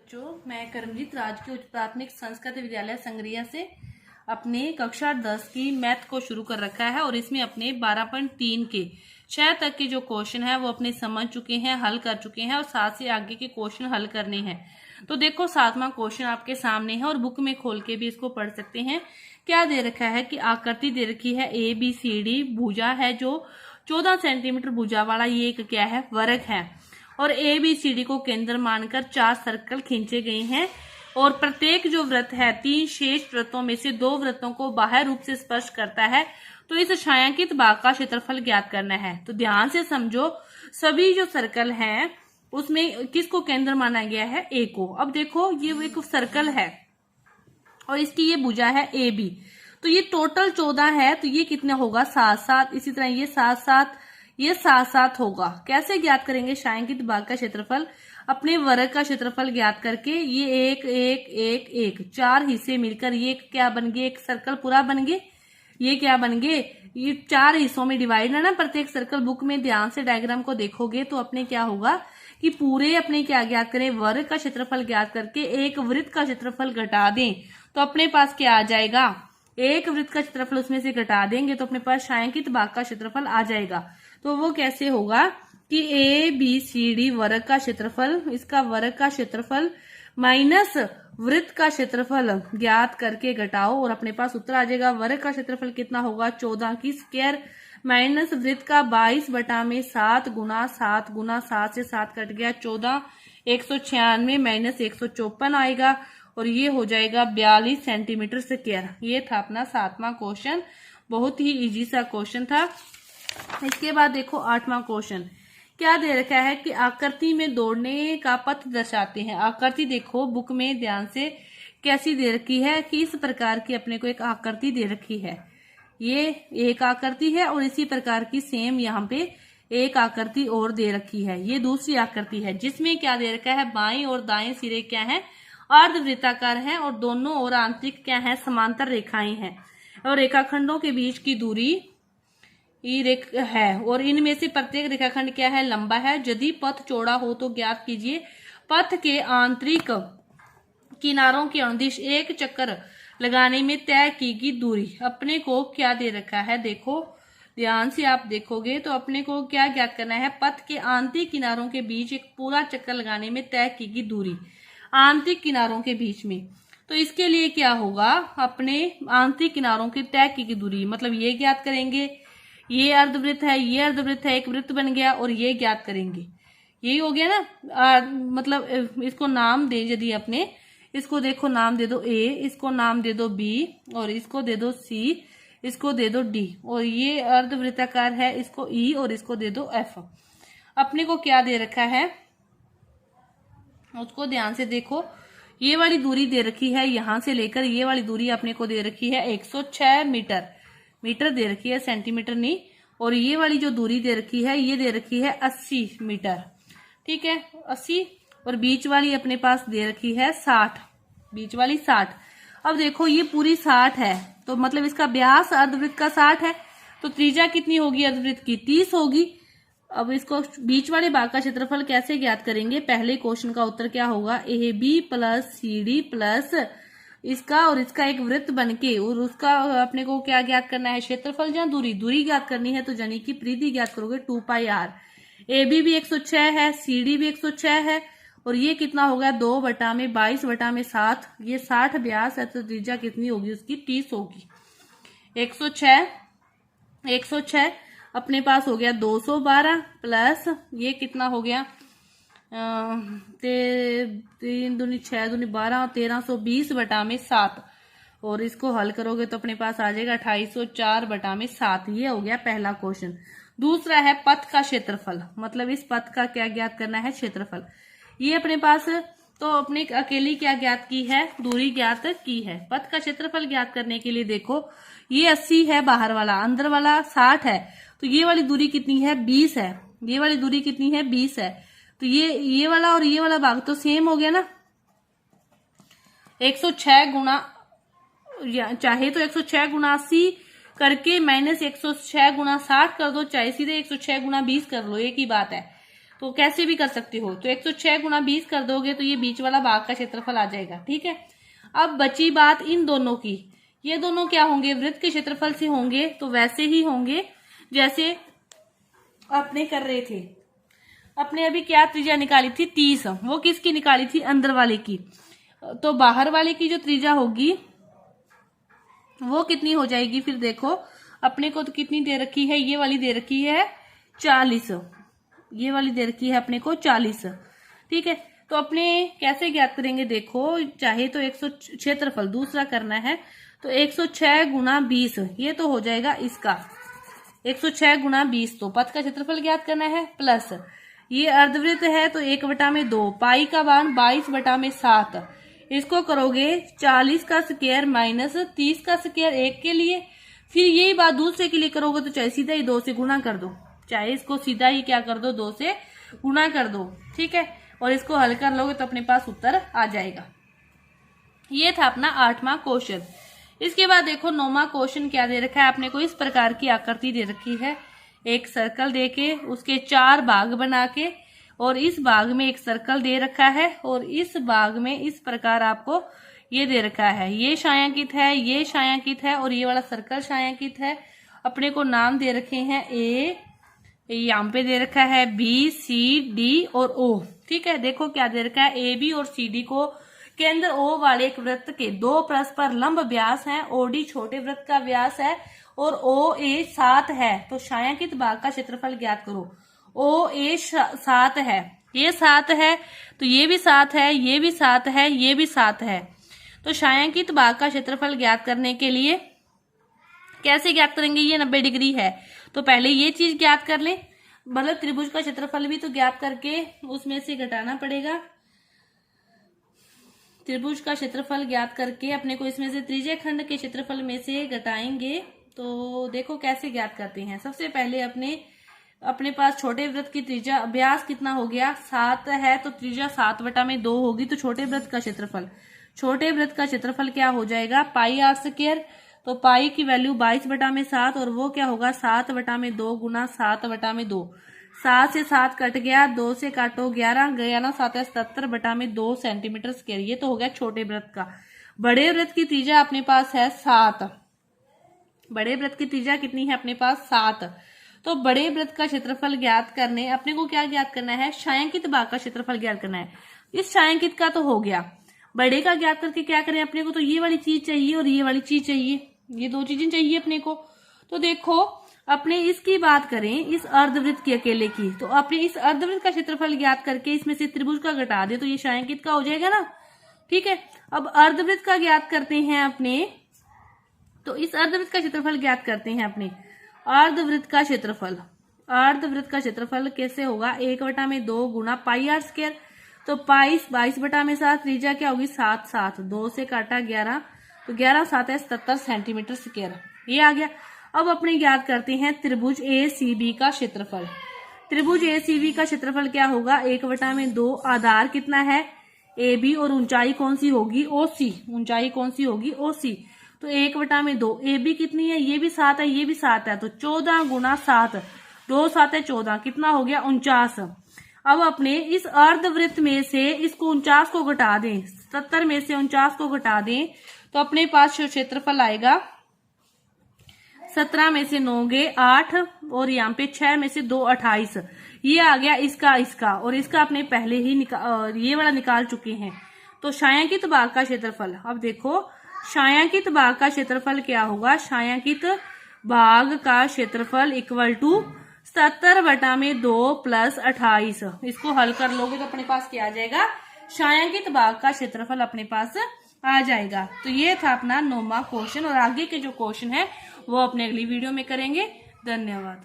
बच्चों, मैं करमजीत राजकीय उच्च प्राथमिक संस्कृत विद्यालय संग्रिया से अपने कक्षा 10 की मैथ को शुरू कर रखा है और इसमें अपने 12.3 के 6 तक के जो क्वेश्चन है वो अपने समझ चुके हैं, हल कर चुके हैं और साथ से आगे के क्वेश्चन हल करने हैं। तो देखो 7वां क्वेश्चन आपके सामने है और बुक में खोल के भी इसको पढ़ सकते हैं। क्या दे रखा है कि आकृति दे रखी है ABCD, भुजा है जो 14 सेंटीमीटर भुजा वाला ये एक क्या है, वर्ग है और ABCD को केंद्र मानकर 4 सर्कल खींचे गए हैं और प्रत्येक जो वृत्त है 3 शेष वृत्तों में से 2 वृत्तों को बाह्य रूप से स्पर्श करता है। तो इस छायांकित भाग का क्षेत्रफल ज्ञात करना है। तो ध्यान से समझो, सभी जो सर्कल हैं उसमें किसको केंद्र माना गया है, A को। अब देखो ये एक सर्कल है और इसकी ये भुजा है AB, तो ये टोटल 14 है, तो ये कितना होगा 7-7। इसी तरह ये 7-7, ये 7-7 होगा। कैसे ज्ञात करेंगे छायांकित भाग का क्षेत्रफल, अपने वर्ग का क्षेत्रफल ज्ञात करके ये 1 1 1 1 4 हिस्से मिलकर ये क्या बन गए, एक सर्कल पूरा बन गए। ये क्या बन गए, ये 4 हिस्सों में डिवाइड है ना प्रत्येक सर्कल। बुक में ध्यान से डायग्राम को देखोगे तो अपने क्या होगा कि पूरे अपने क्या ज्ञात करें, वर्ग का क्षेत्रफल ज्ञात करके एक वृत्त का क्षेत्रफल घटा दें तो अपने पास क्या आ जाएगा, एक वृत्त का क्षेत्रफल उसमें से घटा देंगे तो अपने पास छायांकित भाग का क्षेत्रफल आ जाएगा। तो वो कैसे होगा कि ABCD वर्ग का क्षेत्रफल, इसका वर्ग का क्षेत्रफल माइनस वृत्त का क्षेत्रफल ज्ञात करके घटाओ और अपने पास उत्तर आ जाएगा। वर्ग का क्षेत्रफल कितना होगा 14 की स्क्वायर माइनस वृत्त का 22/7 गुना 7 गुना 7 से 7 कट गया 14, 196 माइनस 154 आएगा और ये हो जाएगा 42 सेंटीमीटर स्क्वायर। ये था अपना 7वां क्वेश्चन, बहुत ही इजी सा क्वेश्चन था। इसके बाद देखो 8वां क्वेश्चन क्या दे रखा है कि आकृति में दौड़ने का पथ दर्शाते हैं। आकृति देखो बुक में ध्यान से कैसी दे रखी है कि इस प्रकार की अपने को एक आकृति दे रखी है। ये एक आकृति है और इसी प्रकार की सेम यहाँ पे एक आकृति और दे रखी है। ये दूसरी आकृति है जिसमें क्या दे रखा है, बाएं और दाएं सिरे क्या है, अर्धवृत्ताकार हैं और दोनों और आंतरिक क्या है, समांतर रेखाएं हैं और रेखाखंडों के बीच की दूरी है और इनमें से प्रत्येक रेखाखंड क्या है, लंबा है। यदि पथ चौड़ा हो तो ज्ञात कीजिए पथ के आंतरिक किनारों के अनुदिश एक चक्कर लगाने में तय की गई दूरी। अपने को क्या दे रखा है, देखो ध्यान से आप देखोगे तो अपने को क्या ज्ञात करना है, पथ के आंतरिक किनारों के बीच एक पूरा चक्कर लगाने में तय की गई दूरी आंतरिक किनारों के बीच में। तो इसके लिए क्या होगा, अपने आंतरिक किनारों की तय की गई दूरी मतलब ये ज्ञात करेंगे। ये अर्धवृत्त है, ये अर्धवृत्त है, एक वृत्त बन गया और ये ज्ञात करेंगे। यही हो गया ना। मतलब इसको नाम दे, यदि अपने इसको देखो नाम दे दो A, इसको नाम दे दो B और इसको दे दो C, इसको दे दो D और ये अर्धवृत्ताकार है, इसको E और इसको दे दो F। अपने को क्या दे रखा है उसको ध्यान से देखो। ये वाली दूरी दे रखी है, यहां से लेकर ये वाली दूरी अपने को दे रखी है 106 मीटर, मीटर दे रखी है, सेंटीमीटर नहीं। और ये वाली जो दूरी दे रखी है ये दे रखी है 80 मीटर, ठीक है 80। और बीच वाली अपने पास दे रखी है 60, बीच वाली 60। अब देखो ये पूरी 60 है तो मतलब इसका व्यास अर्धवृत्त का 60 है तो त्रिज्या कितनी होगी अर्धवृत्त की, 30 होगी। अब इसको बीच वाले भाग का क्षेत्रफल कैसे ज्ञात करेंगे, पहले क्वेश्चन का उत्तर क्या होगा, AB प्लस CD प्लस इसका और इसका एक वृत्त बनके और उसका अपने को क्या ज्ञात करना है, क्षेत्रफल या दूरी, दूरी ज्ञात करनी है तो यानी कि परिधि ज्ञात करोगे 2πr। AB भी 106 है, CD भी 106 है और ये कितना हो गया 2/22/7। ये 60 व्यास है तो त्रिज्या कितनी होगी उसकी 30 होगी। 106 अपने पास हो गया 212 प्लस ये कितना हो गया 3 दूनी 6 दूनी 12 1320/7 और इसको हल करोगे तो अपने पास आ जाएगा 2804/7। ये हो गया पहला क्वेश्चन। दूसरा है पथ का क्षेत्रफल, मतलब इस पथ का क्या ज्ञात करना है, क्षेत्रफल। ये अपने पास तो अपने अकेली क्या ज्ञात की है, दूरी ज्ञात की है। पथ का क्षेत्रफल ज्ञात करने के लिए देखो ये 80 है बाहर वाला, अंदर वाला 60 है तो ये वाली दूरी कितनी है 20 है, ये वाली दूरी कितनी है 20 है। तो ये वाला और ये वाला भाग तो सेम हो गया ना। 106 गुना, चाहे तो 106 गुना 80 करके माइनस 106 गुना 60 कर दो, चाहे सीधे 106 गुना 20 कर लो, एक ही बात है। तो कैसे भी कर सकते हो। तो 106 गुणा 20 कर दोगे तो ये बीच वाला भाग का क्षेत्रफल आ जाएगा। ठीक है, अब बची बात इन दोनों की। ये दोनों क्या होंगे, वृत्त के क्षेत्रफल से होंगे, तो वैसे ही होंगे जैसे अपने कर रहे थे। अपने अभी क्या त्रिज्या निकाली थी 30, वो किसकी निकाली थी, अंदर वाले की। तो बाहर वाले की जो त्रिज्या होगी वो कितनी हो जाएगी, फिर देखो अपने को तो कितनी दे रखी है, ये वाली दे रखी है 40, ये वाली दे रखी है अपने को 40। ठीक है, तो अपने कैसे ज्ञात करेंगे, देखो चाहे तो 100 क्षेत्रफल दूसरा करना है तो 106 गुणा 20, ये तो हो जाएगा इसका 106 गुणा 20, तो पथ का क्षेत्रफल ज्ञात करना है, प्लस ये अर्धवृत्त है तो 1/2, पाई का मान 22/7, इसको करोगे 40 का स्क्वायर माइनस 30 का स्क्वायर एक के लिए, फिर यही बात दूसरे के लिए करोगे तो चाहे सीधा ही 2 से गुणा कर दो, चाहे इसको सीधा ही क्या कर दो 2 से गुणा कर दो। ठीक है, और इसको हल कर लोगे तो अपने पास उत्तर आ जाएगा। ये था अपना 8वां क्वेश्चन। इसके बाद देखो 9वां क्वेश्चन क्या दे रखा है, आपने को इस प्रकार की आकृति दे रखी है, एक सर्कल दे के उसके 4 भाग बना के, और इस भाग में एक सर्कल दे रखा है, और इस भाग में इस प्रकार आपको ये दे रखा है, ये छायांकित है, ये छायांकित है, और ये वाला सर्कल छायांकित है। अपने को नाम दे रखे हैं ए, यहाँ पे दे रखा है बी, सी, डी और ओ। ठीक है, देखो क्या दे रखा है, ए, बी और सी, डी को केंद्र ओ वाले एक वृत्त के 2 परस्पर लंब व्यास हैं, ओडी छोटे वृत्त का व्यास है, और ओ ए 7 है, तो छायांकित भाग का क्षेत्रफल ज्ञात करो। ओ ए 7 है, ये 7 है, तो ये भी 7 है, ये भी 7 है, ये भी 7 है, तो छायांकित भाग का क्षेत्रफल ज्ञात करने के लिए कैसे ज्ञात करेंगे, ये 90 डिग्री है, तो पहले ये चीज ज्ञात कर ले, मतलब त्रिभुज का क्षेत्रफल भी तो ज्ञात करके उसमें से घटाना पड़ेगा। त्रिभुज का क्षेत्रफल ज्ञात करके अपने को इसमें से त्रिज्य खंड के क्षेत्रफल में से घटाएंगे। तो देखो कैसे ज्ञात करते हैं। सबसे पहले अपने पास छोटे वृत्त की त्रिज्या, व्यास कितना हो गया 7 है, तो त्रिज्या 7/2 होगी, तो छोटे वृत्त का क्षेत्रफल क्या हो जाएगा पाई आर स्क्वायर, तो पाई की वैल्यू 22/7, और वो क्या होगा 7/2 गुना 7/2, 7 से 7 कट गया, 2 से काटो 11, गया ना 7 77/2 सेंटीमीटर स्क्वायर, ये तो हो गया छोटे वृत्त का। बड़े वृत्त की त्रिज्या अपने पास है 7, बड़े वृत्त की त्रिज्या कितनी है अपने पास 7, तो बड़े वृत्त का क्षेत्रफल ज्ञात करने अपने को क्या ज्ञात करना है, छायांकित भाग का क्षेत्रफल ज्ञात करना है। इस छायांकित का तो हो गया, बड़े का ज्ञात करके क्या करें, अपने को तो ये वाली चीज चाहिए और ये वाली चीज चाहिए, ये 2 चीजें चाहिए अपने को। तो देखो अपने इसकी बात करें, इस अर्धवृत्त की अकेले की, तो अपने इस अर्धवृत्त का क्षेत्रफल ज्ञात करके इसमें से त्रिभुज का घटा दे तो ये छायांकित का हो जाएगा ना। ठीक है, अब अर्धवृत्त का ज्ञात करते हैं अपने, तो इस अर्धवृत्त का क्षेत्रफल ज्ञात करते हैं अपने। अर्धवृत्त का क्षेत्रफल कैसे होगा, 1/2 गुना पाई आर स्क्वायर, तो पाई 22/7, त्रिज्या क्या होगी 7, 2 से काटा 11, तो 11 7 77 सेंटीमीटर स्क्वायर, ये आ गया। अब अपने ज्ञात करते हैं त्रिभुज ए सी बी का क्षेत्रफल। त्रिभुज ए सी बी का क्षेत्रफल क्या होगा 1/2, आधार कितना है ए बी, और ऊंचाई कौन सी होगी ओसी, ऊंचाई कौन सी होगी ओसी, तो 1/2, ए बी कितनी है, ये भी 7 है, ये भी 7 है, तो 14 गुना 7, 2 7 14, कितना हो गया 49। अब अपने इस अर्धवृत्त में से इसको 49 को घटा दें, 70 में से 49 को घटा दें, तो अपने पास क्षेत्रफल आएगा 17 में से 9 गए 8, और यहाँ पे 6 में से 2 28, ये आ गया इसका, और इसका अपने पहले ही ये वाला निकाल चुके हैं। तो छायांकित भाग का क्षेत्रफल, अब देखो छायांकित भाग का क्षेत्रफल क्या होगा, छायांकित भाग का क्षेत्रफल इक्वल टू 70/2 प्लस 28, इसको हल कर लोगे तो अपने पास क्या आ जाएगा, छायांकित भाग का क्षेत्रफल अपने पास आ जाएगा। तो ये था अपना 9वां क्वेश्चन, और आगे के जो क्वेश्चन है वो अपने अगली वीडियो में करेंगे। धन्यवाद।